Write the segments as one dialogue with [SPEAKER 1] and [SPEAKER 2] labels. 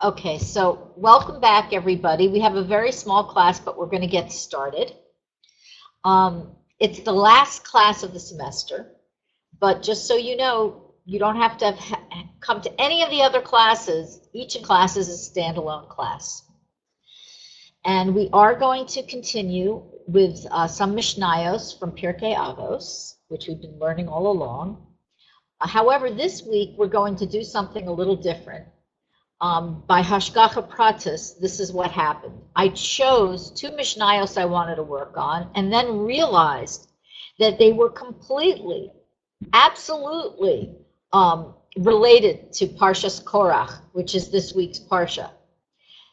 [SPEAKER 1] Okay, so welcome back, everybody. We have a very small class, but we're going to get started. It's the last class of the semester, but just so you know, you don't have to come to any of the other classes. Each class is a standalone class. And we are going to continue with some mishnayos from Pirkei Avot, which we've been learning all along. However, this week we're going to do something a little different. By Hashgacha Pratis, this is what happened. I chose two mishnayos I wanted to work on, and then realized that they were completely, absolutely related to Parshas Korach, which is this week's Parsha.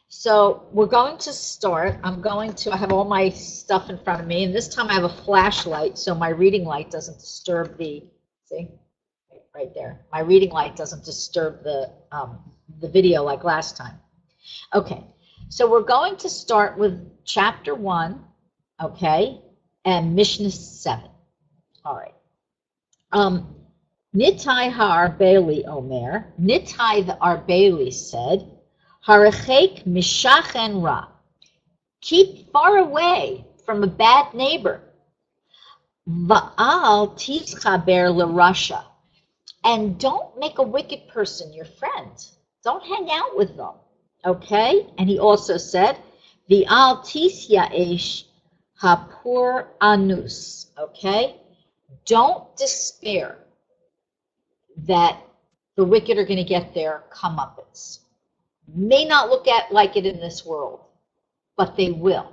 [SPEAKER 1] So we're going to start. I have all my stuff in front of me, and this time I have a flashlight, so my reading light doesn't disturb see? Right there. My reading light doesn't disturb the video like last time. Okay, so we're going to start with chapter 1, okay, and Mishnah 7. All right. Nitai ha'arbeli omer, Nitai the Arbeli said, Harachek mishachen ra, keep far away from a bad neighbor. Va'al tizchaber l'rasha, and don't make a wicked person your friend. Don't hang out with them, okay? And he also said, V'al tisyaesh hapur anus, okay? Don't despair that the wicked are going to get their comeuppance. May not look like it in this world, but they will.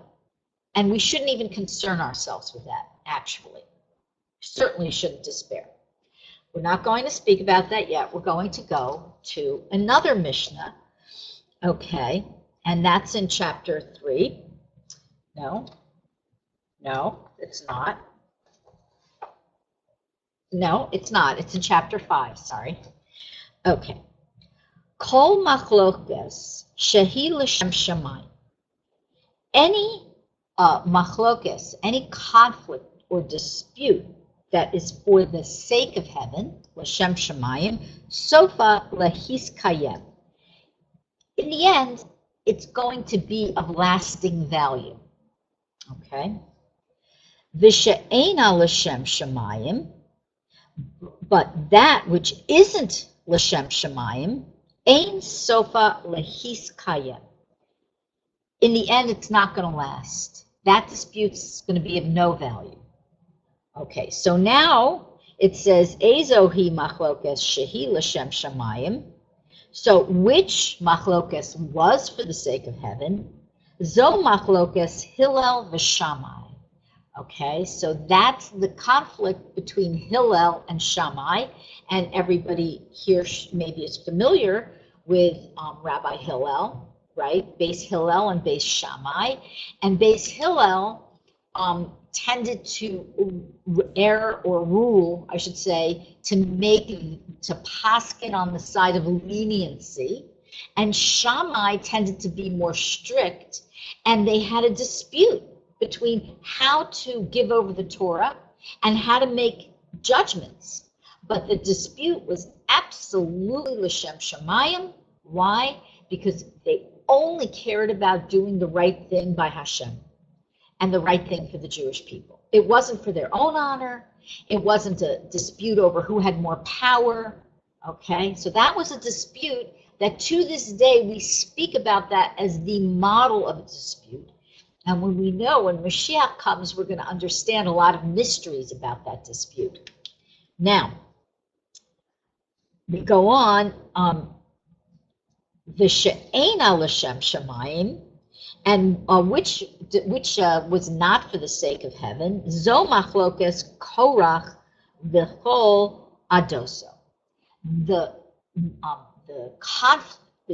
[SPEAKER 1] And we shouldn't even concern ourselves with that, actually. Certainly shouldn't despair. We're not going to speak about that yet. We're going to go to another Mishnah, okay, and that's in chapter 3. No, it's not. No, it's not. It's in chapter 5, sorry. Okay. Kol machlokes shehi l'shem shamayim. Any machlokes, any conflict or dispute that is for the sake of heaven, l'shem shamayim, sofa lehiskayem. In the end, it's going to be of lasting value. Okay? V'she'ena l'shem shamayim, but that which isn't l'shem shamayim, ein sofa lehiskayem. In the end, it's not going to last. That dispute's going to be of no value. Okay, so now it says, Ezohi machlokes shehi l'shem shamayim. So which machlokes was for the sake of heaven? Zo machlokes Hillel v'Shammai. Okay, so that's the conflict between Hillel and Shammai. And everybody here maybe is familiar with Rabbi Hillel, right? Beis Hillel and Beis Shammai. And Beis Hillel tended to err or rule, I should say, to paskin on the side of leniency, and Shammai tended to be more strict, and they had a dispute between how to give over the Torah and how to make judgments. But the dispute was absolutely l'shem shamayim. Why? Because they only cared about doing the right thing by Hashem and the right thing for the Jewish people. It wasn't for their own honor. It wasn't a dispute over who had more power. Okay, so that was a dispute that to this day we speak about that as the model of a dispute. And when we know when Mashiach comes, we're going to understand a lot of mysteries about that dispute. Now, we go on, V'she'ena l'shem shamayim, and which was not for the sake of heaven, zo machlokes Korach v'chol adoso. The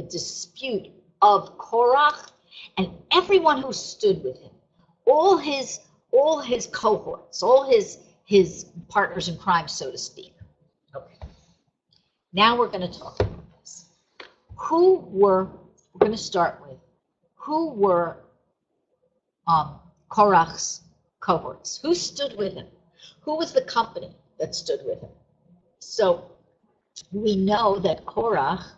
[SPEAKER 1] dispute of Korach and everyone who stood with him, all his cohorts, all his partners in crime, so to speak. Okay. Now we're going to talk about this. We're going to start with who were Korach's cohorts? Who stood with him? Who was the company that stood with him? So we know that Korach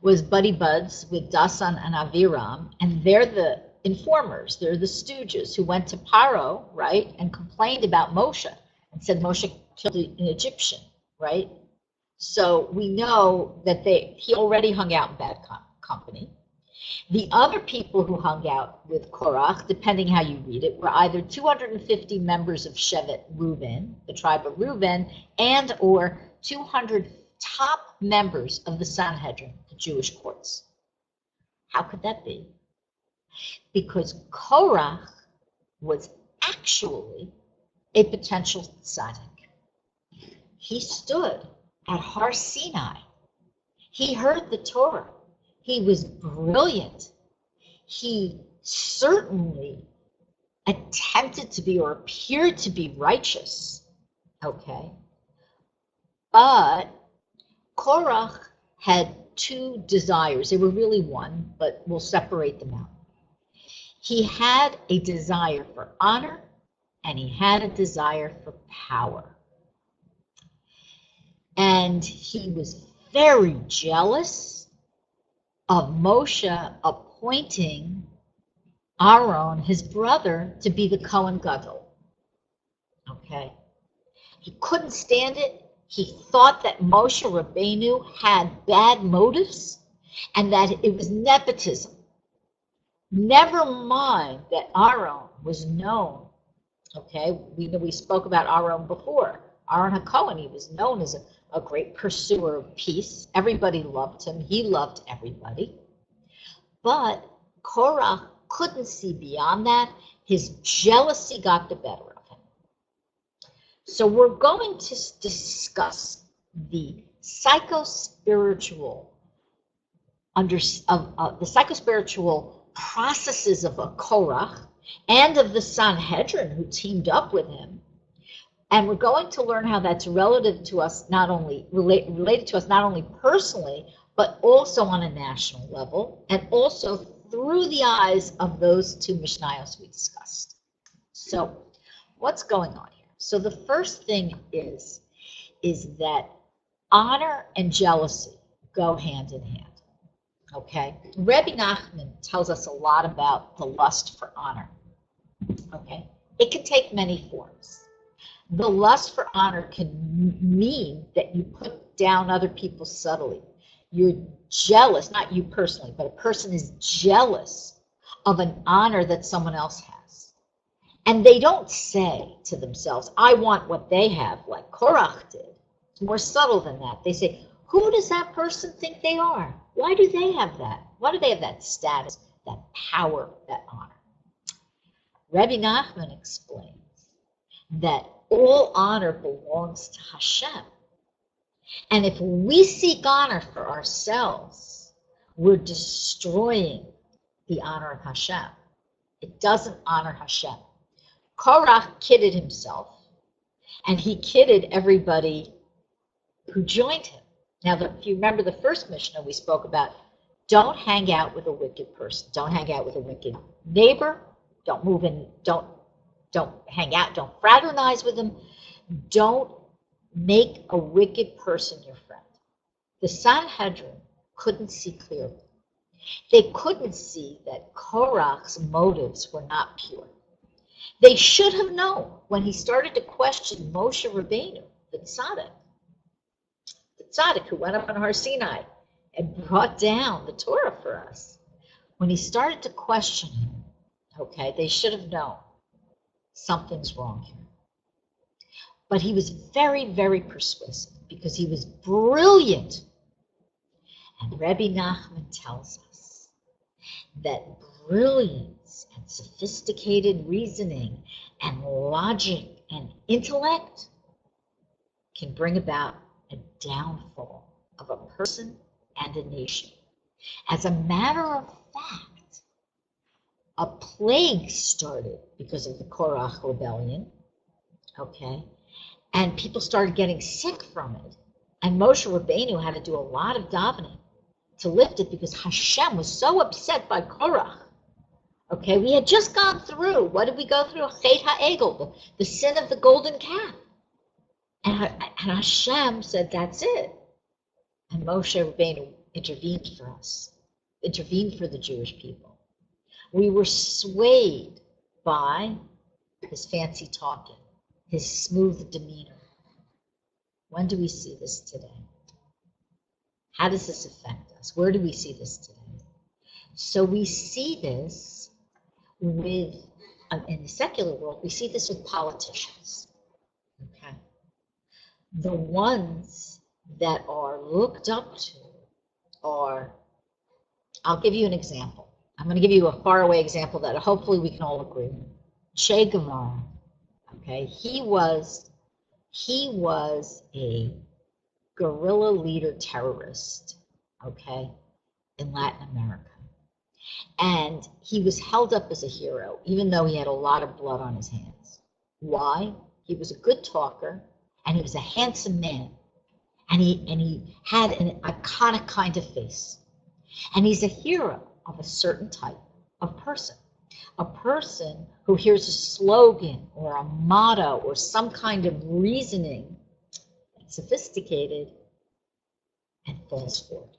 [SPEAKER 1] was buddy buds with Dasan and Aviram, and they're the informers, they're the stooges who went to Paro, right, and complained about Moshe and said Moshe killed an Egyptian, right? So we know that he already hung out in bad company. The other people who hung out with Korach, depending how you read it, were either 250 members of Shevet Reuben, the tribe of Reuben, and or 200 top members of the Sanhedrin, the Jewish courts. How could that be? Because Korach was actually a potential tzaddik. He stood at Har Sinai. He heard the Torah. He was brilliant. He certainly attempted to be or appeared to be righteous, okay? But Korach had two desires. They were really one, but we'll separate them out. He had a desire for honor, and he had a desire for power. And he was very jealous of Moshe appointing Aaron, his brother, to be the Kohen Gadol. Okay? He couldn't stand it. He thought that Moshe Rabbeinu had bad motives and that it was nepotism. Never mind that Aaron was known. Okay? We spoke about Aaron before. Aaron HaKohen, he was known as a great pursuer of peace. Everybody loved him. He loved everybody. But Korach couldn't see beyond that. His jealousy got the better of him. So we're going to discuss the psychospiritual processes of a Korach and of the Sanhedrin who teamed up with him. And we're going to learn how that's relative to us, not only related to us not only personally, but also on a national level, and also through the eyes of those two mishnayos we discussed. So what's going on here? So the first thing is that honor and jealousy go hand in hand. Okay? Rebbe Nachman tells us a lot about the lust for honor. Okay? It can take many forms. The lust for honor can mean that you put down other people subtly. You're jealous, not you personally, but a person is jealous of an honor that someone else has. And they don't say to themselves, I want what they have, like Korach did. It's more subtle than that. They say, who does that person think they are? Why do they have that? Why do they have that status, that power, that honor? Rebbe Nachman explains that all honor belongs to Hashem. And if we seek honor for ourselves, we're destroying the honor of Hashem. It doesn't honor Hashem. Korach kidded himself, and he kidded everybody who joined him. Now, if you remember the first Mishnah we spoke about, don't hang out with a wicked person. Don't hang out with a wicked neighbor. Don't move in, don't hang out, don't fraternize with them. Don't make a wicked person your friend. The Sanhedrin couldn't see clearly. They couldn't see that Korach's motives were not pure. They should have known when he started to question Moshe Rabbeinu, the tzaddik who went up on Har Sinai and brought down the Torah for us. When he started to question him, okay, they should have known something's wrong here. But he was very, very persuasive because he was brilliant. And Rebbe Nachman tells us that brilliance and sophisticated reasoning and logic and intellect can bring about a downfall of a person and a nation. As a matter of fact, a plague started because of the Korach rebellion, okay? And people started getting sick from it. And Moshe Rabbeinu had to do a lot of davening to lift it because Hashem was so upset by Korach. Okay, we had just gone through, what did we go through? Chet HaEgel, the sin of the golden calf. And Hashem said, that's it. And Moshe Rabbeinu intervened for us, intervened for the Jewish people. We were swayed by his fancy talking, his smooth demeanor. When do we see this today? How does this affect us? Where do we see this today? So we see this with, in the secular world, we see this with politicians. Okay, the ones that are looked up to are, I'll give you an example. I'm going to give you a faraway example that hopefully we can all agree on. Che Guevara. Okay, he was a guerrilla leader terrorist, okay, in Latin America. And he was held up as a hero, even though he had a lot of blood on his hands. Why? He was a good talker, and he was a handsome man. And he had an iconic kind of face. And he's a hero of a certain type of person. A person who hears a slogan or a motto or some kind of reasoning that's sophisticated and falls for it.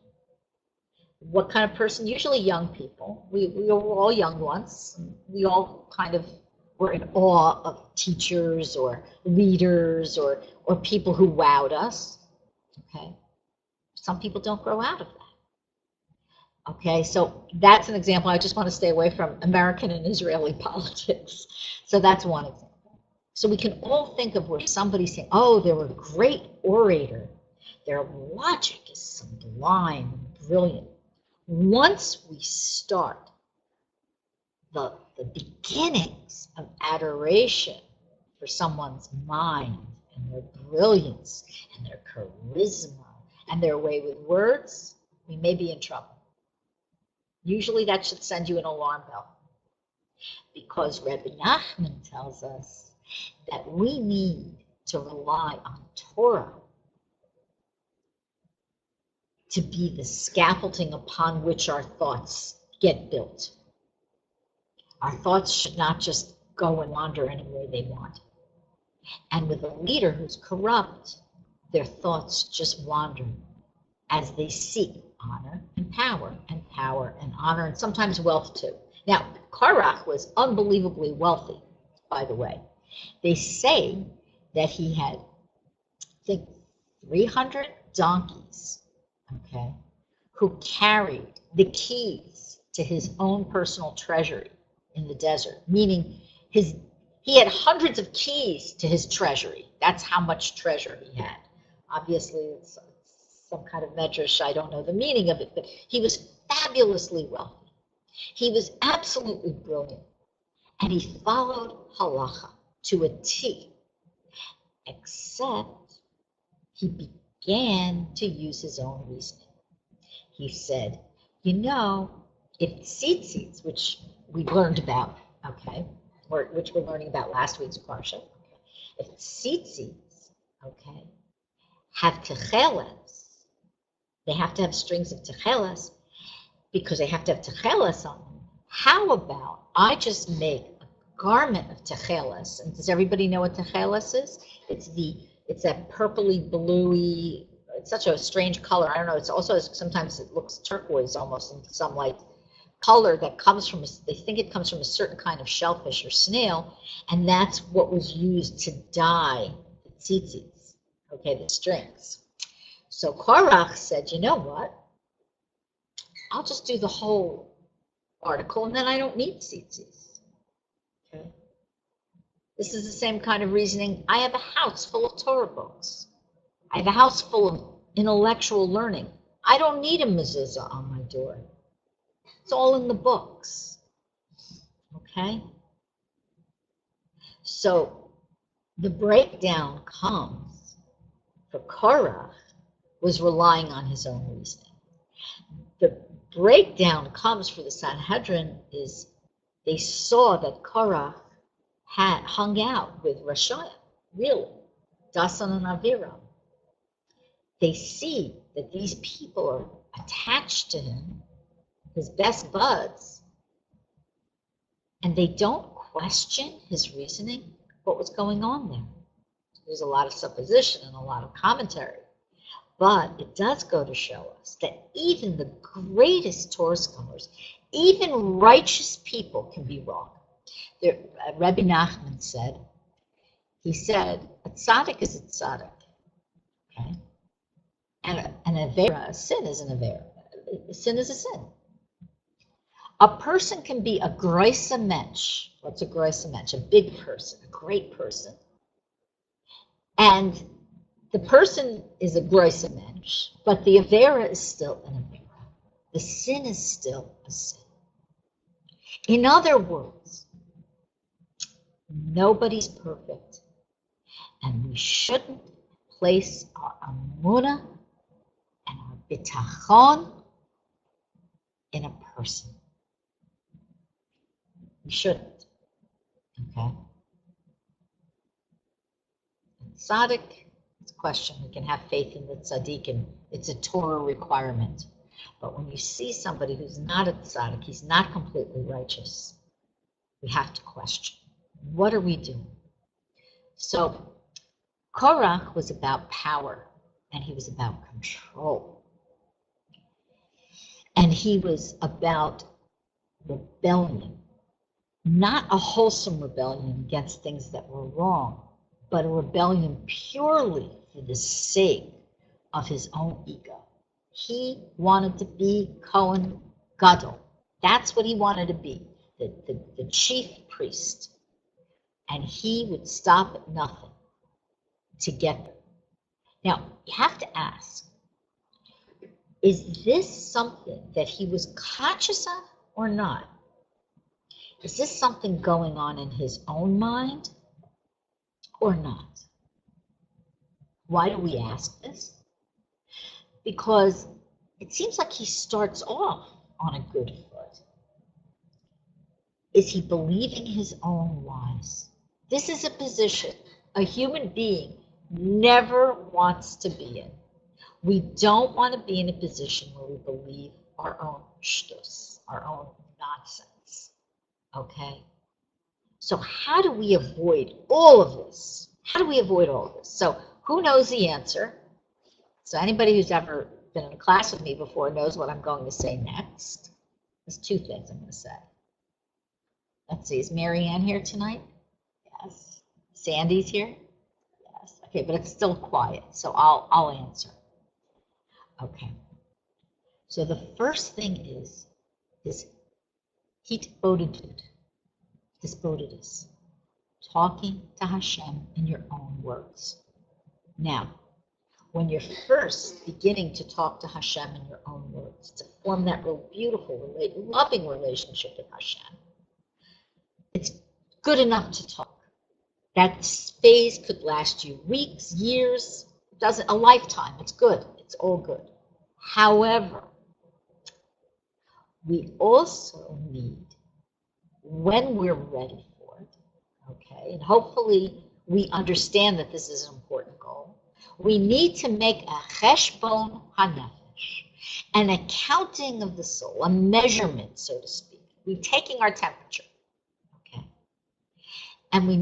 [SPEAKER 1] What kind of person? Usually young people. We were all young once. We all kind of were in awe of teachers or leaders or people who wowed us. Okay, some people don't grow out of that. Okay, so that's an example. I just want to stay away from American and Israeli politics. So that's one example. So we can all think of where somebody's saying, oh, they're a great orator. Their logic is sublime and brilliant. Once we start the beginnings of adoration for someone's mind and their brilliance and their charisma and their way with words, we may be in trouble. Usually that should send you an alarm bell, because Rebbe Nachman tells us that we need to rely on Torah to be the scaffolding upon which our thoughts get built. Our thoughts should not just go and wander any way they want. And with a leader who's corrupt, their thoughts just wander as they seek honor and power and honor and sometimes wealth too. Now, Korach was unbelievably wealthy, by the way. They say that he had, I think, 300 donkeys, okay, who carried the keys to his own personal treasury in the desert, meaning he had hundreds of keys to his treasury. That's how much treasure he had. Obviously, it's some kind of medrash, I don't know the meaning of it, but he was fabulously wealthy. He was absolutely brilliant, and he followed halacha to a T, except he began to use his own reasoning. He said, you know, if tzitzits, which we learned about, okay, or which we're learning about last week's parsha, if tzitzits, okay, have techeles, they have to have strings of techeles because they have to have techeles on them. How about I just make a garment of techeles? And does everybody know what techeles is? It's that purpley bluey, it's such a strange color. I don't know, it's also, sometimes it looks turquoise almost in some light color that comes from, they think it comes from a certain kind of shellfish or snail, and that's what was used to dye the tzitzits, okay, the strings. So Korach said, you know what, I'll just do the whole article and then I don't need tzitzits, okay. This is the same kind of reasoning. I have a house full of Torah books. I have a house full of intellectual learning. I don't need a mezuzah on my door. It's all in the books, okay? So the breakdown comes for Korach was relying on his own reasoning. The breakdown comes for the Sanhedrin is they saw that Korach had hung out with Rashayim, really, Dasan and Aviram. They see that these people are attached to him, his best buds, and they don't question his reasoning, what was going on there. There's a lot of supposition and a lot of commentary. But it does go to show us that even the greatest Torah scholars, even righteous people can be wrong. Rabbi Nachman said, a tzaddik is a tzaddik, okay? And an avera, a sin is an avera. A sin is a sin. A person can be a groise mensch. What's a groise mensch? A big person, a great person. And the person is a groise mensch, but the avera is still an avera. The sin is still a sin. In other words, nobody's perfect. And we shouldn't place our amunah and our bitachon in a person. We shouldn't. Okay? Tzaddik, it's a question. We can have faith in the tzaddikim. It's a Torah requirement. But when you see somebody who's not a tzaddik, he's not completely righteous, we have to question. What are we doing? So, Korach was about power, and he was about control. And he was about rebellion. Not a wholesome rebellion against things that were wrong, but a rebellion purely for the sake of his own ego. He wanted to be Kohen Gadol. That's what he wanted to be, the chief priest. And he would stop at nothing to get there. Now, you have to ask, is this something that he was conscious of or not? Is this something going on in his own mind or not? Why do we ask this? Because it seems like he starts off on a good foot. Is he believing his own lies? This is a position a human being never wants to be in. We don't want to be in a position where we believe our own shtus, our own nonsense. Okay? So how do we avoid all of this? How do we avoid all of this? So who knows the answer? So anybody who's ever been in a class with me before knows what I'm going to say next. There's two things I'm going to say. Let's see, is Mary Ann here tonight? Yes. Sandy's here? Yes. Okay, but it's still quiet, so I'll answer. Okay. So the first thing is hitbodedut, talking to Hashem in your own words. Now, when you're first beginning to talk to Hashem in your own words, to form that real beautiful, loving relationship with Hashem, it's good enough to talk. That phase could last you weeks, years, a lifetime. It's good. It's all good. However, we also need, when we're ready for it, okay, and hopefully we understand that this is an important goal, we need to make a cheshbon hanefesh, an accounting of the soul, a measurement, so to speak. We're taking our temperature, okay? And we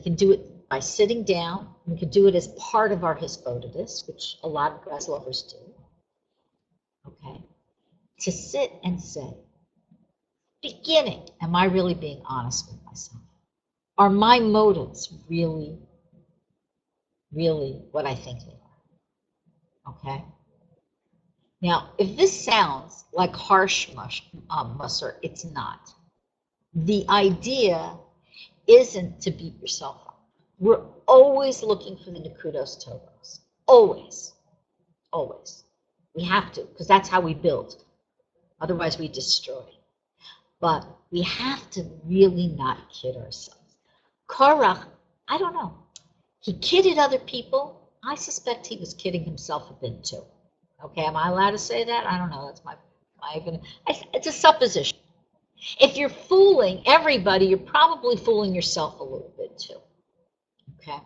[SPEAKER 1] can do it by sitting down. We can do it as part of our hisbodedus, which a lot of Breslovers do, okay? To sit and say, beginning, am I really being honest with myself? Are my motives really what I think they are? Okay? Now, if this sounds like harsh musar, it's not. The idea isn't to beat yourself up. We're always looking for the nekudos tovos. Always. Always. We have to, because that's how we build. Otherwise, we destroy. But we have to really not kid ourselves. Korach, I don't know. He kidded other people. I suspect he was kidding himself a bit too. Okay, am I allowed to say that? I don't know. That's it's a supposition. If you're fooling everybody, you're probably fooling yourself a little bit too. Okay?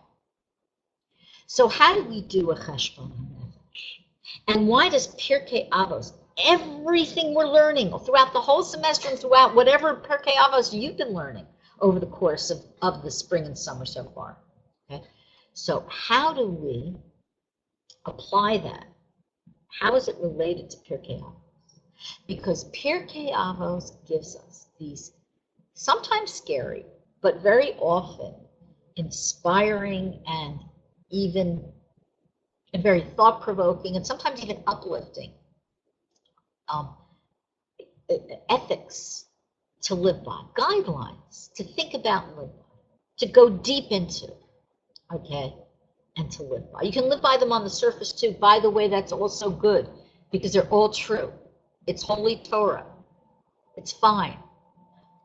[SPEAKER 1] So how do we do a cheshbon hanefesh? And why does Pirkei Avot, everything we're learning throughout the whole semester and throughout whatever Pirkei Avot you've been learning over the course of the spring and summer so far, okay? So how do we apply that How is it related to Pirkei Avot? Because Pirkei Avot gives us these sometimes scary, but very often inspiring and even very thought-provoking and sometimes even uplifting ethics to live by, guidelines to think about and live by, to go deep into, okay, and to live by. You can live by them on the surface too. By the way, that's also good because they're all true. It's holy Torah. It's fine.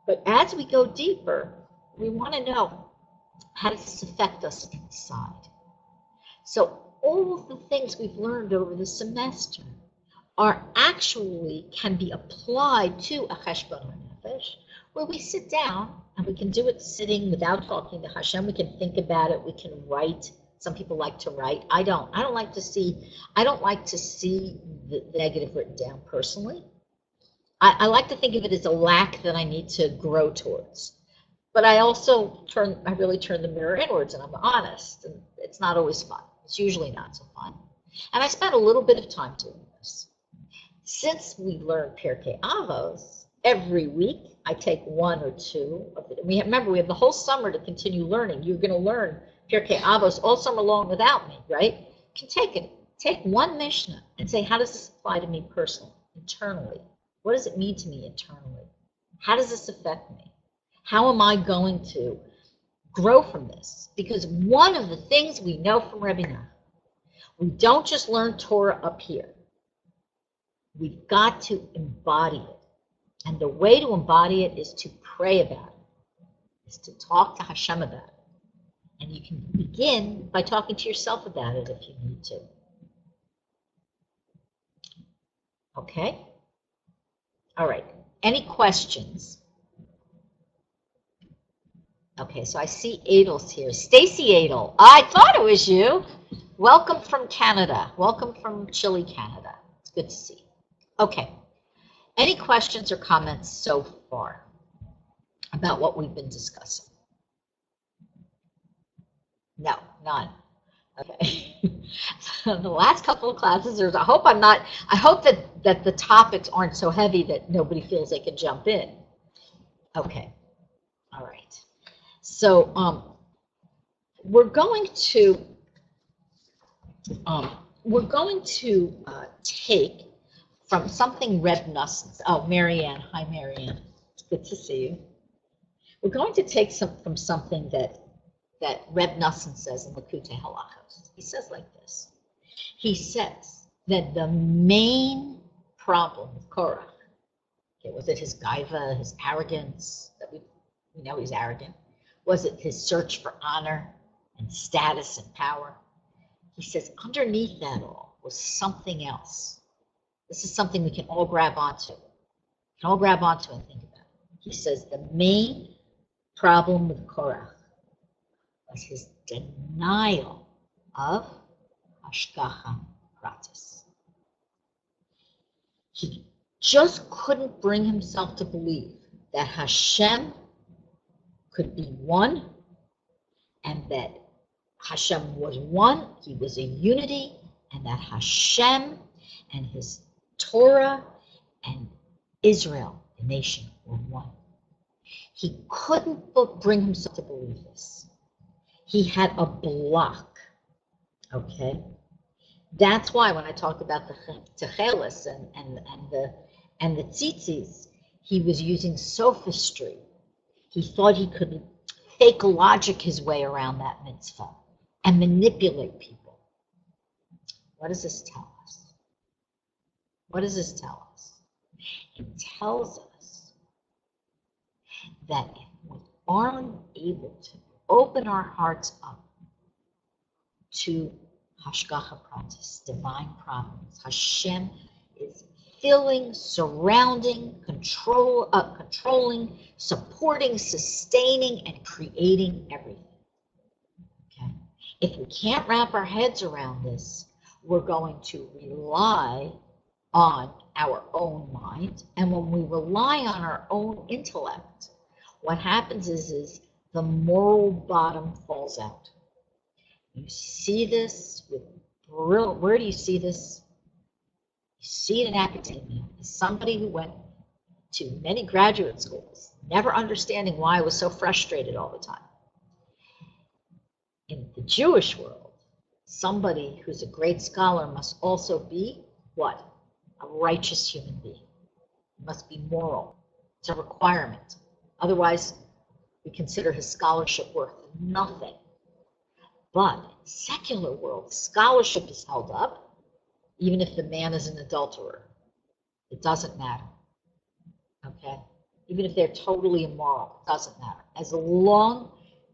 [SPEAKER 1] But as we go deeper, we want to know, how does this affect us inside? So all of the things we've learned over the semester can be applied to a cheshbon nefesh, where we sit down and we can do it sitting without talking to Hashem. We can think about it. We can write. Some people like to write. I don't like to see the negative written down personally. I like to think of it as a lack that I need to grow towards. But I really turn the mirror inwards and I'm honest. And it's not always fun. It's usually not so fun. And I spent a little bit of time doing this. Since we learned Pirkei Avot, every week I take one or two of it. Remember, we have the whole summer to continue learning. You're going to learn Pirkei Avot all summer long without me, right? You can take one Mishnah and say, how does this apply to me personally, internally? What does it mean to me internally? How does this affect me? How am I going to grow from this? Because one of the things we know from Rebbe Nachman, we don't just learn Torah up here. We've got to embody it. And the way to embody it is to pray about it, is to talk to Hashem about it. And you can begin by talking to yourself about it if you need to. Okay? All right. Any questions? Okay, so I see Adel's here. Stacy Adel. I thought it was you. Welcome from Canada. Welcome from chilly Canada. It's good to see you. Okay. Any questions or comments so far about what we've been discussing? No, none. Okay. So the last couple of classes, I hope that the topics aren't so heavy that nobody feels they can jump in. Okay. All right. So we're going to take from something Reb Nosson. Oh, Marianne. Hi, Marianne. It's good to see you. We're going to take from something that Reb Nosson says in Likutei Halachos. He says like this. He says that the main problem with Korach, okay, was it his gaiva, his arrogance, that we know he's arrogant? Was it his search for honor and status and power? He says underneath that all was something else. This is something we can all grab onto. We can all grab onto and think about. He says the main problem with Korach was his denial of hashgacha pratis. He just couldn't bring himself to believe that Hashem could be one, and that Hashem was one, he was a unity, and that Hashem and his Torah and Israel, the nation, were one. He couldn't bring himself to believe this. He had a block, okay? That's why when I talked about the techelis and the tzitzis, he was using sophistry. He thought he could fake logic his way around that mitzvah and manipulate people. What does this tell us? What does this tell us? It tells us that if we aren't able to open our hearts up to hashgacha pratis, divine providence, Hashem is filling, surrounding, controlling, supporting, sustaining, and creating everything. Okay? If we can't wrap our heads around this, we're going to rely on our own mind. And when we rely on our own intellect, what happens is the moral bottom falls out. You see this with where do you see this? You see it in academia. As somebody who went to many graduate schools, never understanding why I was so frustrated all the time. In the Jewish world, somebody who's a great scholar must also be what? A righteous human being. Must be moral. It's a requirement. Otherwise, we consider his scholarship worth nothing. But in the secular world, scholarship is held up, even if the man is an adulterer. It doesn't matter. Okay? Even if they're totally immoral, it doesn't matter. As long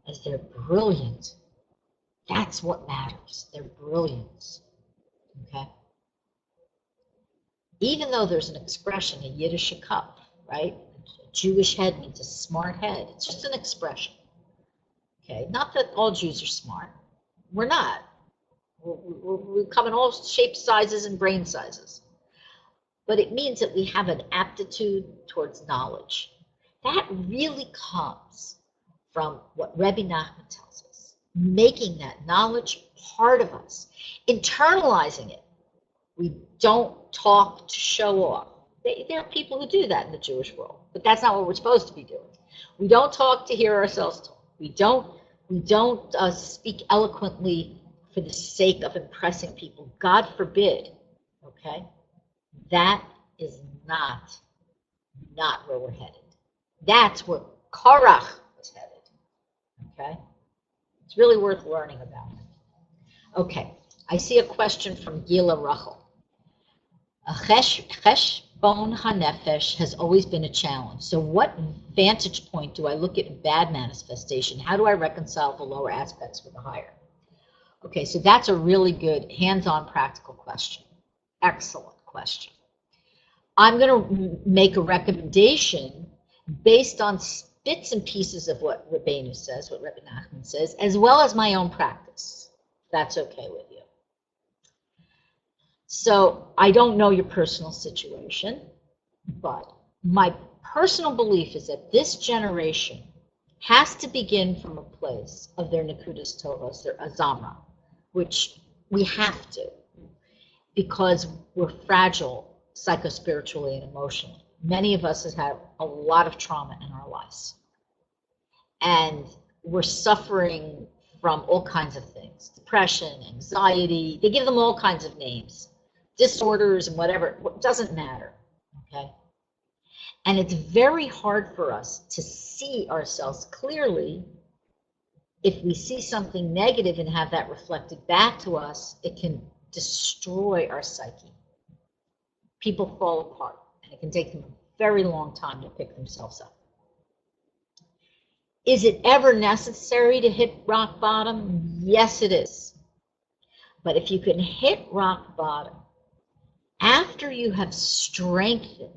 [SPEAKER 1] as they're brilliant, that's what matters, their brilliance. Okay? Even though there's an expression, a Yiddish cup, right? A Jewish head means a smart head. It's just an expression. Okay? Not that all Jews are smart. We're not. We come in all shapes, sizes, and brain sizes. But it means that we have an aptitude towards knowledge. That really comes from what Rebbe Nachman tells us, making that knowledge part of us, internalizing it. We don't talk to show off. There are people who do that in the Jewish world, but that's not what we're supposed to be doing. We don't talk to hear ourselves talk. We don't speak eloquently for the sake of impressing people. God forbid, okay? That is not where we're headed. That's where Korach was headed, okay? It's really worth learning about it. Okay, I see a question from Gila Rachel. Cheshbon HaNefesh has always been a challenge. So what vantage point do I look at a bad manifestation? How do I reconcile the lower aspects with the higher? Okay, so that's a really good hands-on practical question. Excellent question. I'm going to make a recommendation based on bits and pieces of what Rabbeinu says, what Rebbe Nachman says, as well as my own practice. That's okay with you. So I don't know your personal situation, but my personal belief is that this generation has to begin from a place of their Nekudas Tovos, their Azamra, which we have to, because we're fragile psychospiritually and emotionally. Many of us have had a lot of trauma in our lives. And we're suffering from all kinds of things, depression, anxiety, they give them all kinds of names, disorders and whatever, it doesn't matter, okay? And it's very hard for us to see ourselves clearly. If we see something negative and have that reflected back to us, it can destroy our psyche. People fall apart, and it can take them a very long time to pick themselves up. Is it ever necessary to hit rock bottom? Yes, it is. But if you can hit rock bottom after you have strengthened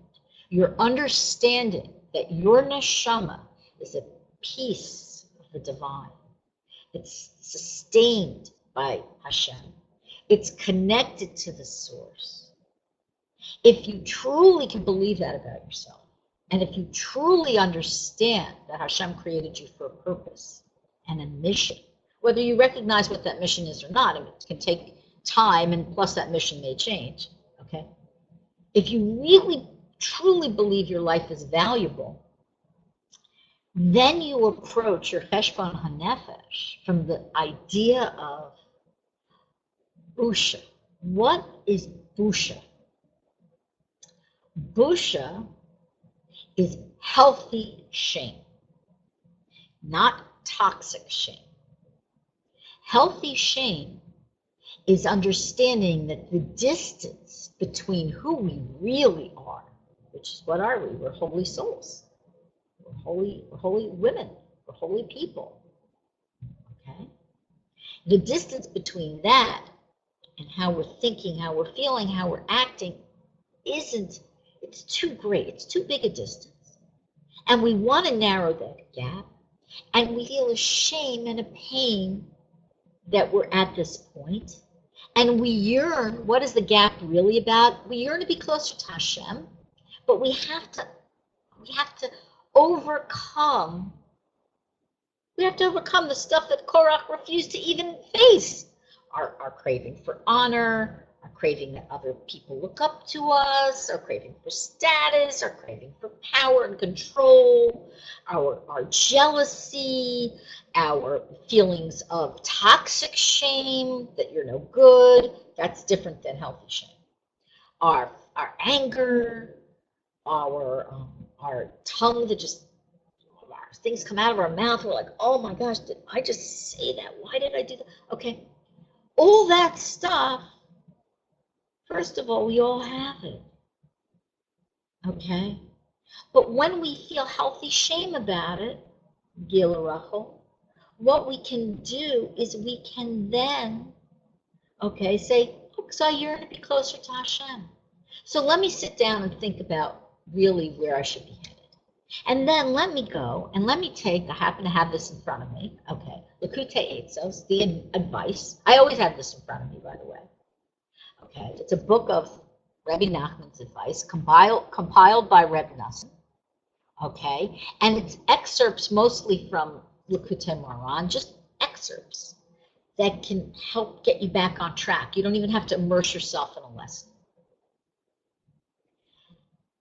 [SPEAKER 1] your understanding that your neshama is a piece of the divine, it's sustained by Hashem, it's connected to the source. If you truly can believe that about yourself, and if you truly understand that Hashem created you for a purpose and a mission, whether you recognize what that mission is or not, it can take time, and plus that mission may change, okay? If you really, truly believe your life is valuable, then you approach your Cheshbon HaNefesh from the idea of Busha. What is Busha? Busha is healthy shame, not toxic shame. Healthy shame is understanding that the distance between who we really are, which is what are we? We're holy souls. We're holy women. We're holy people. Okay? The distance between that and how we're thinking, how we're feeling, how we're acting it's too great. It's too big a distance. And we want to narrow that gap. And we feel a shame and a pain that we're at this point. And we yearn. What is the gap really about? We yearn to be closer to Hashem, but we have to overcome. We have to overcome the stuff that Korach refused to even face. Our craving for honor, our craving that other people look up to us, our craving for status, our craving for power and control, our jealousy, our feelings of toxic shame, that you're no good. That's different than healthy shame. Our anger, our tongue that just, things come out of our mouth, we're like, oh my gosh, did I just say that? Why did I do that? Okay, all that stuff, first of all, we all have it, okay? But when we feel healthy shame about it, Gila Rachel, what we can do is we can then, okay, say, oh, so I yearn to be closer to Hashem. So let me sit down and think about really where I should be headed. And then let me go and let me take, I happen to have this in front of me, okay, Likutei Eitzos, the advice. I always have this in front of me, by the way. Okay, it's a book of Rebbe Nachman's advice, compiled by Rebbe Nassim, okay, and it's excerpts mostly from Likutei Moharan, just excerpts that can help get you back on track. You don't even have to immerse yourself in a lesson.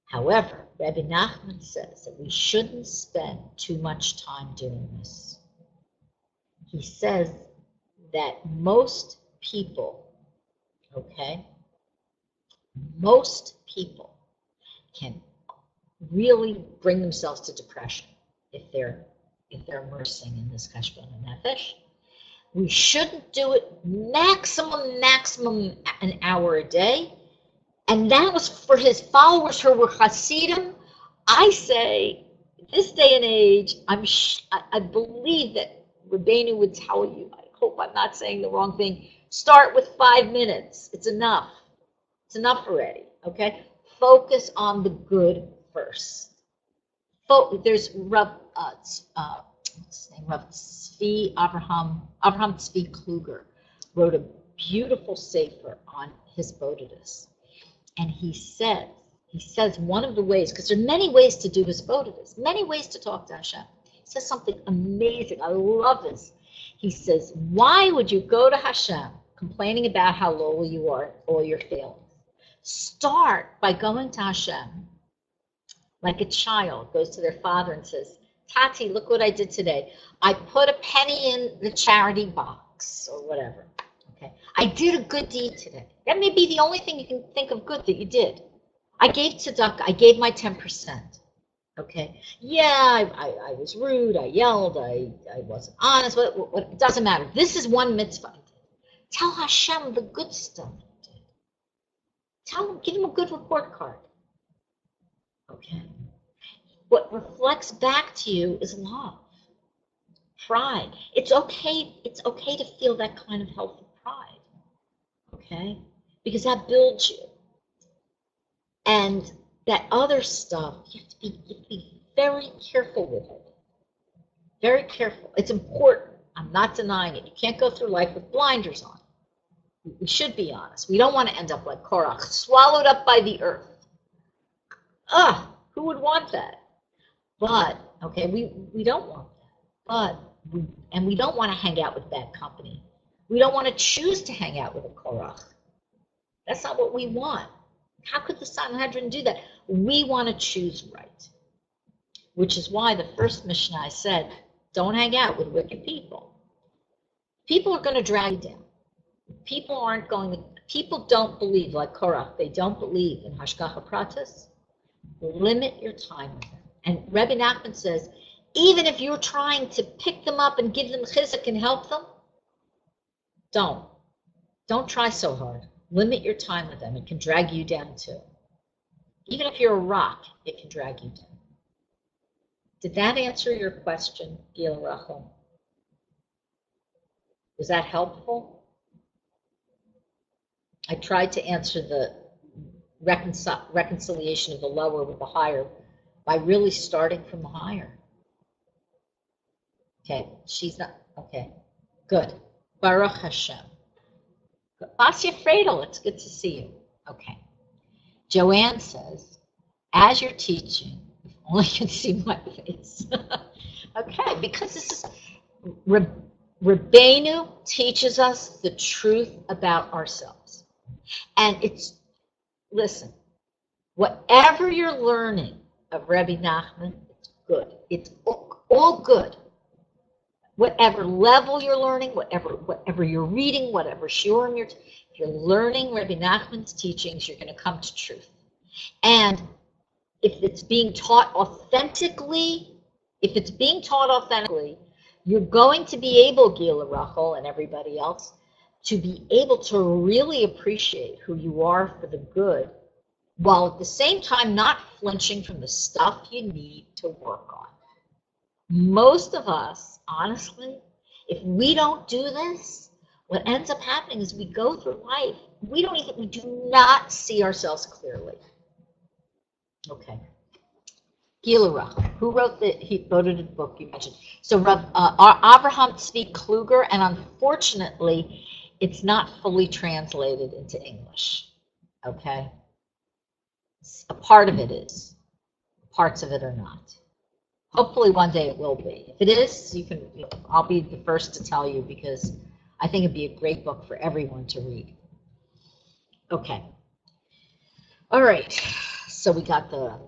[SPEAKER 1] However, Rebbe Nachman says that we shouldn't spend too much time doing this. He says that most people, okay, most people can really bring themselves to depression if they're immersing in this Cheshbon Nefesh. We shouldn't do it maximum an hour a day. And that was for his followers who were Hasidim. I say, this day and age, I believe that Rabbeinu would tell you, I hope I'm not saying the wrong thing, start with 5 minutes. It's enough. It's enough already, okay? Focus on the good first. There's Rav Tzvi Avraham Tzvi Kluger wrote a beautiful sefer on Hisbodedus. And he says one of the ways, because there are many ways to do Hisbodedus, many ways to talk to Hashem. He says something amazing. I love this. He says, why would you go to Hashem complaining about how lowly you are, all your failings? Start by going to Hashem like a child goes to their father and says, Tati, look what I did today. I put a penny in the charity box or whatever. Okay, I did a good deed today. That may be the only thing you can think of good that you did. I gave tzedakah. I gave my 10%. Okay. Yeah, I was rude. I yelled. I wasn't honest. What, it doesn't matter. This is one mitzvah I did. Tell Hashem the good stuff you did. Tell him, give him a good report card. Okay. What reflects back to you is love, pride. It's okay. It's okay to feel that kind of healthy pride. Okay, because that builds you. And that other stuff, you have to be very careful with it. Very careful. It's important. I'm not denying it. You can't go through life with blinders on. We should be honest. We don't want to end up like Korach, swallowed up by the earth. Who would want that? But, okay, we don't want that. But we don't want to hang out with bad company. We don't want to choose to hang out with a Korach. That's not what we want. How could the Sanhedrin do that? We want to choose right. Which is why the first Mishnah I said, don't hang out with wicked people. People are going to drag you down. People don't believe, like Korach, they don't believe in Hashgacha Pratis. Limit your time with them. And Rebbe Nachman says, even if you're trying to pick them up and give them chizuk and help them, don't try so hard. Limit your time with them. It can drag you down too. Even if you're a rock, it can drag you down. Did that answer your question, Gil Rachel? Was that helpful? I tried to answer the reconciliation of the lower with the higher by really starting from the higher. Okay, she's not, okay, good. Baruch Hashem. Basia Fredel, it's good to see you. Okay. Joanne says, as you're teaching, if only you can see my face. Okay, because this is, Rabbeinu teaches us the truth about ourselves. And listen, whatever you're learning of Rebbe Nachman, it's good. It's all good. Whatever level you're learning, whatever you're reading, whatever shiurim if you're learning Rebbe Nachman's teachings, you're going to come to truth. And if it's being taught authentically, you're going to be able, Gila Rachel and everybody else, to be able to really appreciate who you are for the good, while at the same time not flinching from the stuff you need to work on. Most of us, honestly, if we don't do this, what ends up happening is we go through life, we do not see ourselves clearly. Okay. Gila Rachel, who wrote he wrote a book you mentioned. So Avraham Tzvi Kluger, and unfortunately, it's not fully translated into English. Okay? A part of it is. Parts of it are not. Hopefully one day it will be. If it is, I'll be the first to tell you, because I think it'd be a great book for everyone to read. Okay. All right. So we got the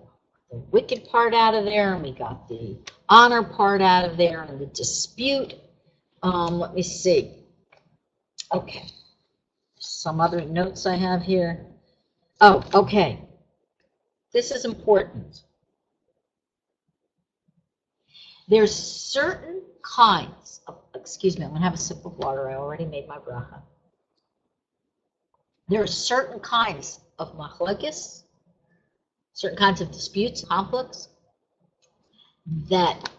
[SPEAKER 1] wicked part out of there, and we got the honor part out of there, and the dispute. Let me see. Okay. Some other notes I have here. Oh, okay. This is important. There's certain kinds of, excuse me, I'm going to have a sip of water. I already made my bracha. There are certain kinds of machlokes, certain kinds of disputes, conflicts, that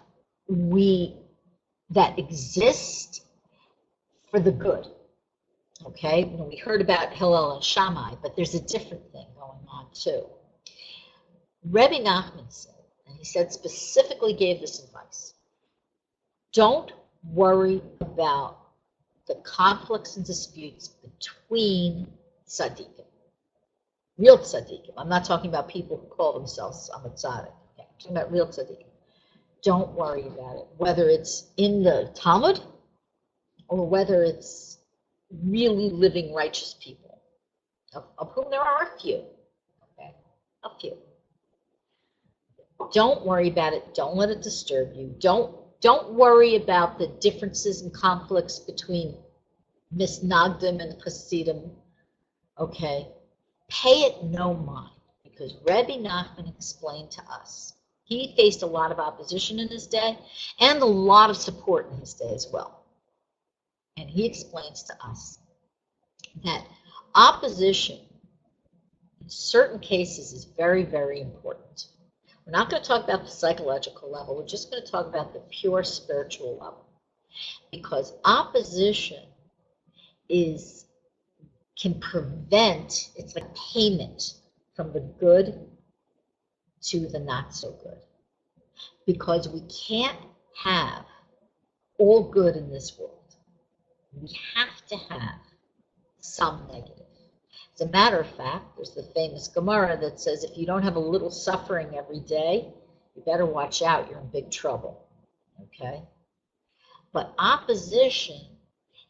[SPEAKER 1] exist for the good. Okay? We heard about Hillel and Shammai, but there's a different thing going on too. Rebbe Nachman said, and he said specifically gave this advice, don't worry about the conflicts and disputes between tzaddikim, real tzaddikim. I'm not talking about people who call themselves I'm a tzaddik. Okay. I'm talking about real tzaddikim. Don't worry about it, whether it's in the Talmud or whether it's really living righteous people, of whom there are a few. Okay, a few. Don't worry about it. Don't let it disturb you. Don't worry about the differences and conflicts between Misnagdim and Hasidim. Okay? Pay it no mind, because Rebbe Nachman explained to us. He faced a lot of opposition in his day and a lot of support in his day as well. And he explains to us that opposition in certain cases is very, very important. We're not going to talk about the psychological level. We're just going to talk about the pure spiritual level. Because opposition can prevent, it's like payment from the good to the not so good. Because we can't have all good in this world. We have to have some negative. As a matter of fact, there's the famous Gemara that says if you don't have a little suffering every day, you better watch out, you're in big trouble. Okay? But opposition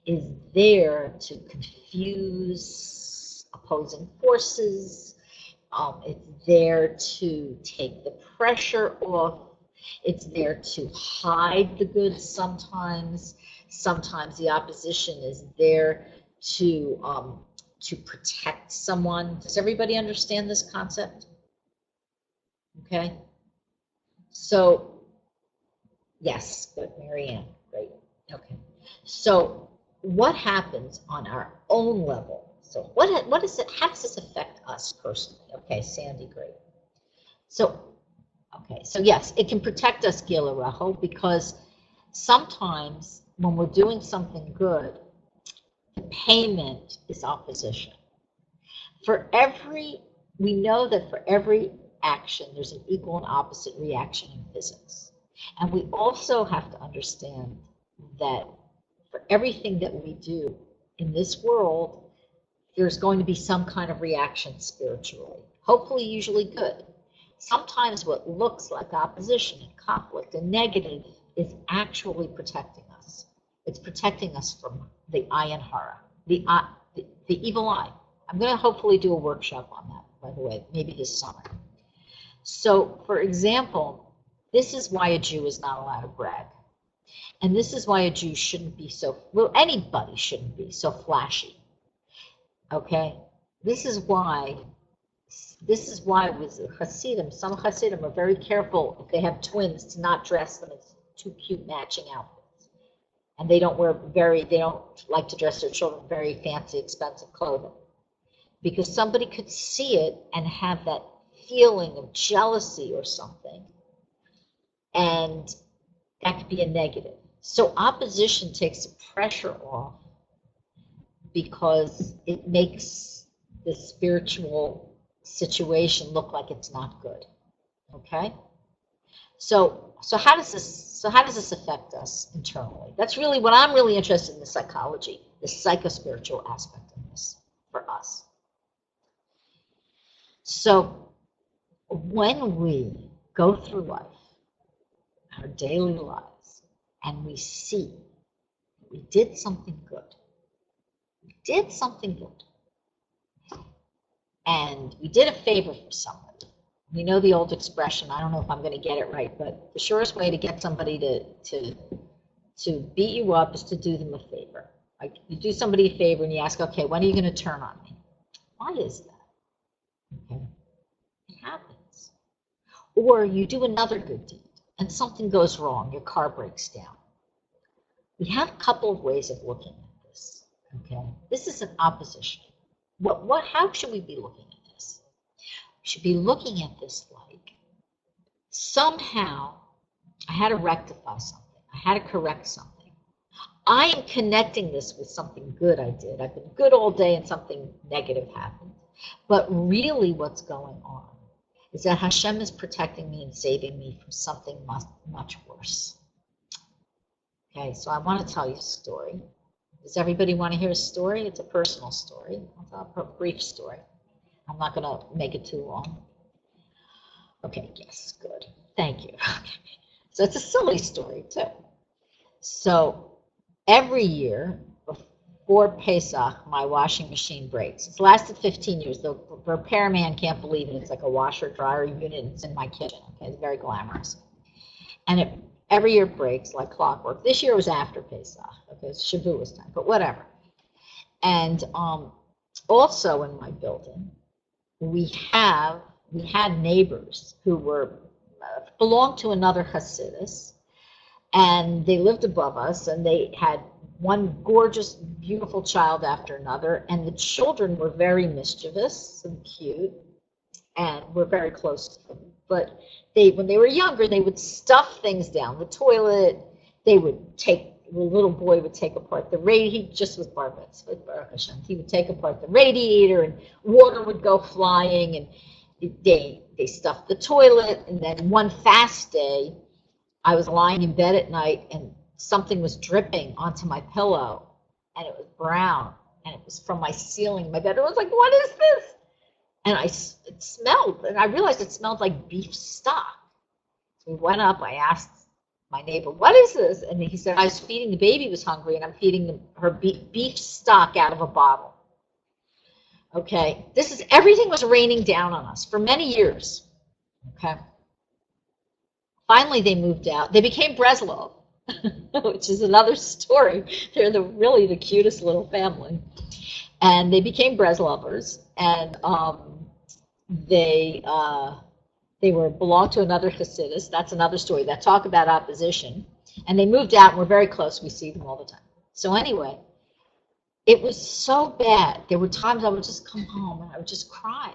[SPEAKER 1] is there to confuse opposing forces. It's there to take the pressure off. It's there to hide the good sometimes. Sometimes the opposition is there to protect someone. Does everybody understand this concept? Okay. So, yes, good, Marianne, great. Okay. So, what happens on our own level? So, what is it? How does this affect us personally? Okay, Sandy, great. So, okay, so yes, it can protect us, Gila Rachel, because sometimes when we're doing something good, the payment is opposition. We know that for every action, there's an equal and opposite reaction in physics. And we also have to understand that for everything that we do in this world, there's going to be some kind of reaction spiritually. Hopefully, usually good. Sometimes what looks like opposition and conflict and negative is actually protecting us. It's protecting us from the ayin hara, the evil eye. I'm going to hopefully do a workshop on that, by the way, maybe this summer. So, for example, this is why a Jew is not allowed to brag. And this is why a Jew shouldn't be so, well, anybody shouldn't be so flashy. Okay? This is why with Hasidim, some Hasidim are very careful if they have twins to not dress them as too cute matching outfits. And they don't like to dress their children very fancy, expensive clothing. Because somebody could see it and have that feeling of jealousy or something. And that could be a negative. So opposition takes the pressure off because it makes the spiritual situation look like it's not good. Okay? So how does this affect us internally? That's really what I'm really interested in, the psychology, the psychospiritual aspect of this for us. So when we go through life, our daily lives, and we see we did something good, and we did a favor for somebody. You know the old expression, I don't know if I'm going to get it right, but the surest way to get somebody to beat you up is to do them a favor. Like you do somebody a favor and you ask, okay, when are you going to turn on me? Why is that? Okay, it happens. Or you do another good deed and something goes wrong, your car breaks down. We have a couple of ways of looking at this. Okay, this is an opposition. How should we be looking at this? We should be looking at this like somehow I had to rectify something. I had to correct something. I am connecting this with something good I did. I've been good all day and something negative happened. But really what's going on is that Hashem is protecting me and saving me from something much, much worse. Okay, so I want to tell you a story. Does everybody want to hear a story? It's a personal story. I'll tell a brief story. I'm not going to make it too long. Okay, yes, good. Thank you. So it's a silly story, too. So every year before Pesach, my washing machine breaks. It's lasted 15 years. The repairman can't believe it. It's like a washer-dryer unit. It's in my kitchen. Okay, it's very glamorous. And every year breaks like clockwork. This year was after Pesach. Okay, it's Shavuos time, but whatever. And also in my building, we had neighbors who belonged to another Hasidus, and they lived above us, and they had one gorgeous, beautiful child after another, and the children were very mischievous and cute, and we're very close to them. But when they were younger, they would stuff things down the toilet. The little boy would take apart the radiator. He just was bar mitzvah, Baruch Hashem. He would take apart the radiator, and water would go flying, and they stuffed the toilet. And then one fast day, I was lying in bed at night, and something was dripping onto my pillow, and it was brown, and it was from my ceiling in my bed. I was like, what is this? And it smelled, and I realized it smelled like beef stock. So we went up, I asked my neighbor, what is this? And he said, I was feeding, the baby was hungry, and I'm feeding her beef stock out of a bottle. Okay, everything was raining down on us for many years. Okay. Finally, they moved out. They became Breslov, which is another story. They're really the cutest little family. And they became Breslovers, and they belonged to another Hasidus. That's another story. That talk about opposition. And they moved out, and we're very close. We see them all the time. So anyway, it was so bad. There were times I would just come home, and I would just cry.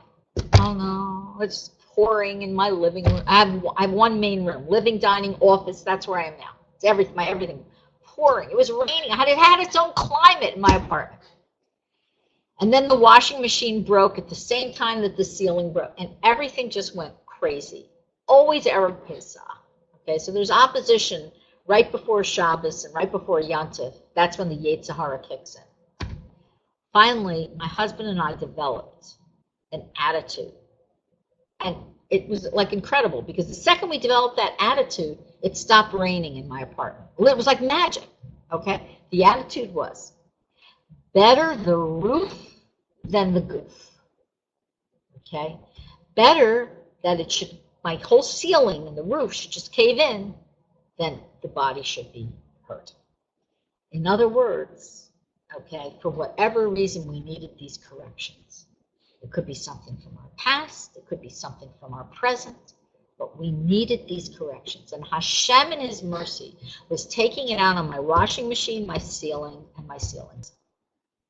[SPEAKER 1] Oh, no, it's pouring in my living room. I have one main room, living, dining, office. That's where I am now. It's everything pouring. It was raining. It had its own climate in my apartment. And then the washing machine broke at the same time that the ceiling broke, and everything just went crazy. Always Erev Pesach. Okay, so there's opposition right before Shabbos and right before Yontif. That's when the Yetzer Hara kicks in. Finally, my husband and I developed an attitude. And it was like incredible, because the second we developed that attitude, it stopped raining in my apartment. It was like magic, okay? The attitude was, better the roof than the goof. Okay? Better that it should, my whole ceiling and the roof should just cave in than the body should be hurt. In other words, okay, for whatever reason we needed these corrections. It could be something from our past, it could be something from our present, but we needed these corrections. And Hashem in his mercy was taking it out on my washing machine, my ceiling, and my ceilings.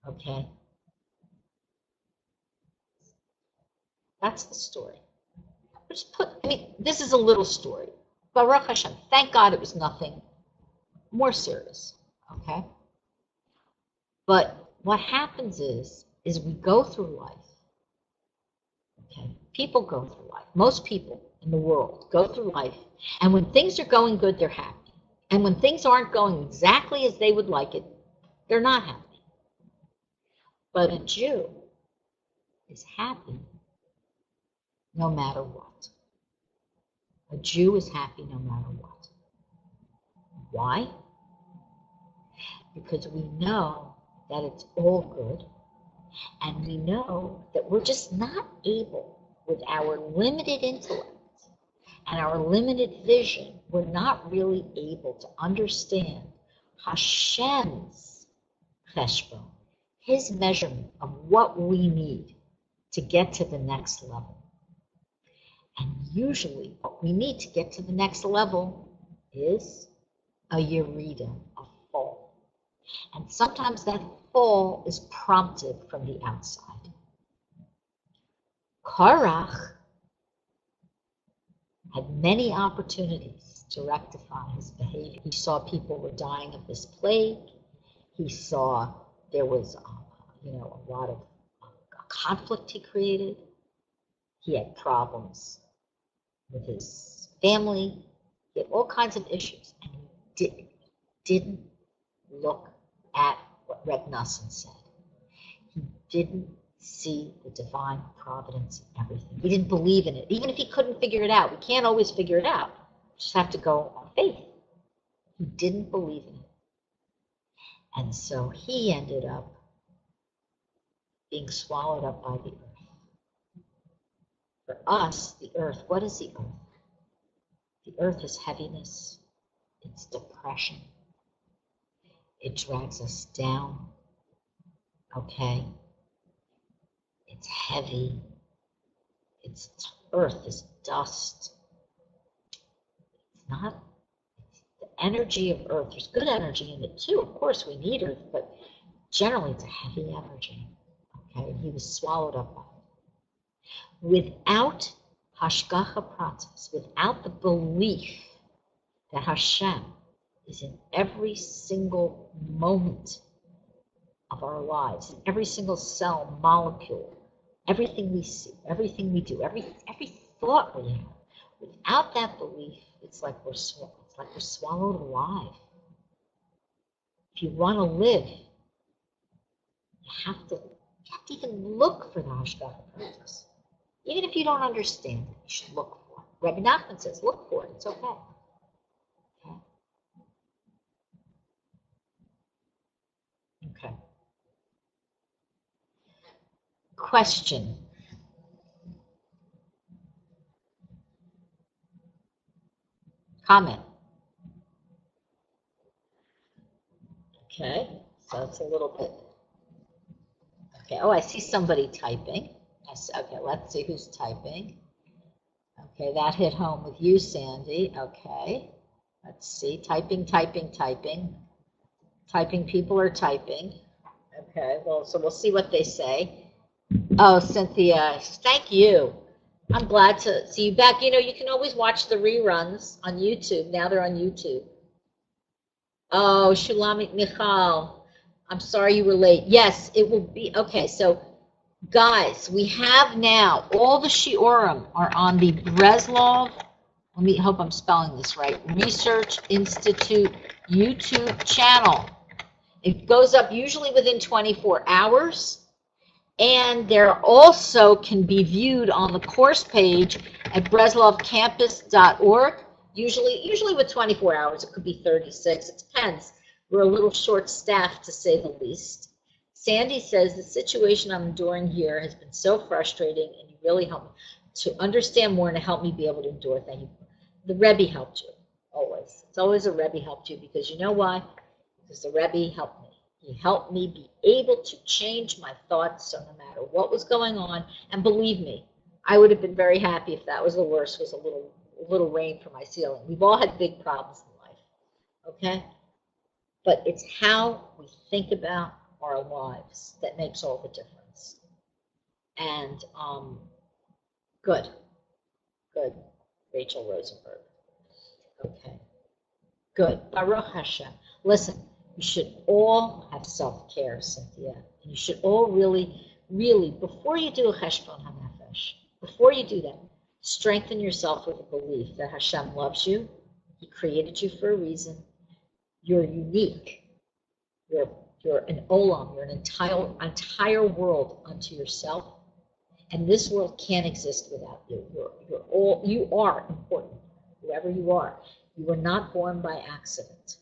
[SPEAKER 1] Okay? That's the story. This is a little story. Baruch Hashem, thank God it was nothing more serious. Okay? But what happens is we go through life. Okay? People go through life. Most people in the world go through life, and when things are going good, they're happy. And when things aren't going exactly as they would like it, they're not happy. But a Jew is happy no matter what. A Jew is happy no matter what. Why? Because we know that it's all good, and we know that we're just not able, with our limited intellect and our limited vision, we're not really able to understand Hashem's cheshbon, his measurement of what we need to get to the next level. And usually what we need to get to the next level is a yerida, a fall. And sometimes that fall is prompted from the outside. Korach had many opportunities to rectify his behavior. He saw people were dying of this plague. He saw there was a lot of conflict he created. He had problems with his family. He had all kinds of issues, and he didn't look at what Reb Nosson said. He didn't see the divine providence in everything. He didn't believe in it. Even if he couldn't figure it out, we can't always figure it out. We just have to go on faith. He didn't believe in it. And so he ended up being swallowed up by the earth. For us, the earth, what is the earth? The earth is heaviness. It's depression. It drags us down. Okay? It's heavy. Earth is dust. It's not the energy of earth. There's good energy in it too. Of course, we need earth, but generally it's a heavy energy. Okay, and he was swallowed up by it. Without hashgacha pratis, without the belief that Hashem is in every single moment of our lives, in every single cell, molecule, everything we see, everything we do, every thought we have. Without that belief, it's like we're swallowed alive. If you want to live, you have to even look for the hashgacha pratis. Even if you don't understand it, you should look for it. Rabbi Nachman says, look for it. It's okay. Okay. Okay. Question. Comment. Okay, so it's a little bit. Okay, oh, I see somebody typing. Okay, let's see who's typing. Okay, that hit home with you, Sandy. Okay, let's see. Typing. Typing people are typing. Okay, well, so we'll see what they say. Oh, Cynthia, thank you. I'm glad to see you back. You know, you can always watch the reruns on YouTube. Now they're on YouTube. Oh, Shulamit Michal, I'm sorry you were late. Yes, it will be. Okay, so guys, we have now all the shiurim are on the Breslov, let me hope I'm spelling this right, Research Institute YouTube channel. It goes up usually within 24 hours. And there also can be viewed on the course page at breslovcampus.org. Usually with 24 hours, it could be 36. It depends. We're a little short-staffed, to say the least. Sandy says, the situation I'm enduring here has been so frustrating, and you really helped me to understand more and to help me be able to endure. Thank you. The Rebbe helped you, always. It's always a Rebbe helped you, because you know why? Because the Rebbe helped me. He helped me be able to change my thoughts, so no matter what was going on, and believe me, I would have been very happy if that was the worst, was a little rain from my ceiling. We've all had big problems in life, okay? But it's how we think about our lives that makes all the difference. And good, Rachel Rosenberg. Okay, good. Baruch Hashem. Listen, you should all have self-care, Cynthia. And you should all really, before you do a cheshbon hanefesh, before you do that, strengthen yourself with the belief that Hashem loves you. He created you for a reason. You're unique. You're an olam. You're an entire world unto yourself. And this world can't exist without you. You are important, whoever you are. You were not born by accident.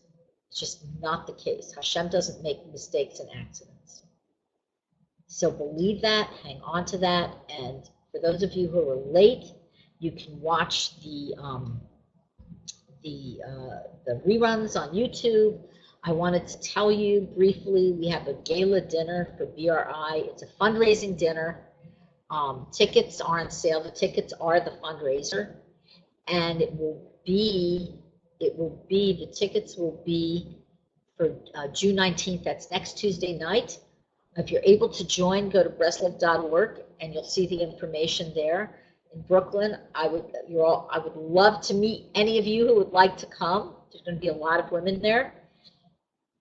[SPEAKER 1] It's just not the case. Hashem doesn't make mistakes and accidents. So believe that, hang on to that, and for those of you who are late, you can watch the reruns on YouTube. I wanted to tell you briefly, we have a gala dinner for BRI. It's a fundraising dinner. Tickets are on sale. The tickets are the fundraiser, and the tickets will be for June 19th. That's next Tuesday night. If you're able to join, go to breslov.org, and you'll see the information there. In Brooklyn, I would love to meet any of you who would like to come. There's going to be a lot of women there.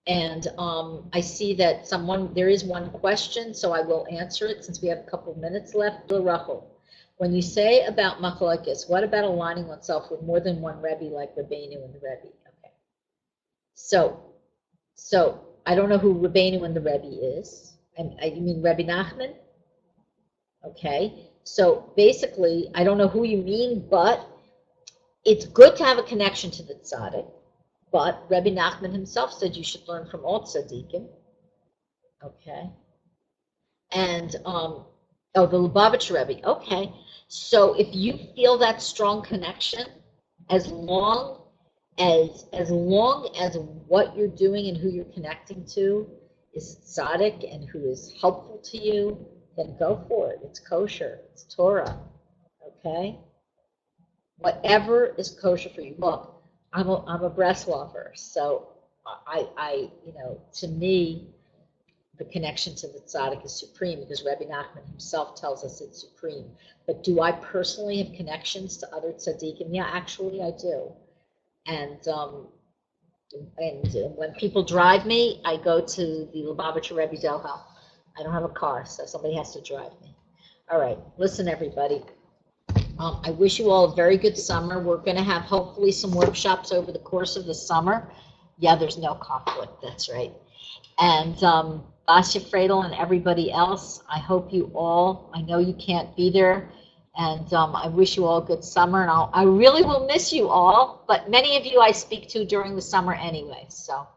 [SPEAKER 1] And I see that there is one question, so I will answer it since we have a couple of minutes left. Rachel, when you say about machlokes, what about aligning oneself with more than one Rebbe like Rabbeinu and the Rebbe? Okay. So I don't know who Rabbeinu and the Rebbe is. You mean Rebbe Nachman? Okay. So basically, I don't know who you mean, but it's good to have a connection to the tzaddik. But Rebbe Nachman himself said you should learn from all tzaddikim. Okay. And, the Lubavitcher Rebbe. Okay. So if you feel that strong connection, as long as what you're doing and who you're connecting to is tzaddik and who is helpful to you, then go for it. It's kosher. It's Torah. Okay? Whatever is kosher for you. Look, I'm a Breslover, so to me, the connection to the tzaddik is supreme because Rebbe Nachman himself tells us it's supreme. But do I personally have connections to other tzaddikim? Yeah, actually I do. And when people drive me, I go to the Lubavitcher Rebbe Doha. I don't have a car, so somebody has to drive me. All right, listen, everybody. I wish you all a very good summer. We're going to have hopefully some workshops over the course of the summer. Yeah, there's no conflict. That's right. And Basya Fradel and everybody else, I hope you all, I know you can't be there, and I wish you all a good summer. And I really will miss you all, but many of you I speak to during the summer anyway. So,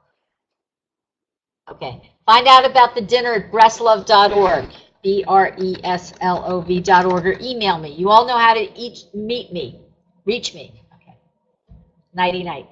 [SPEAKER 1] okay. Find out about the dinner at breslov.org. BRESLOV.org, or email me. You all know how to reach me. Okay. Nighty night.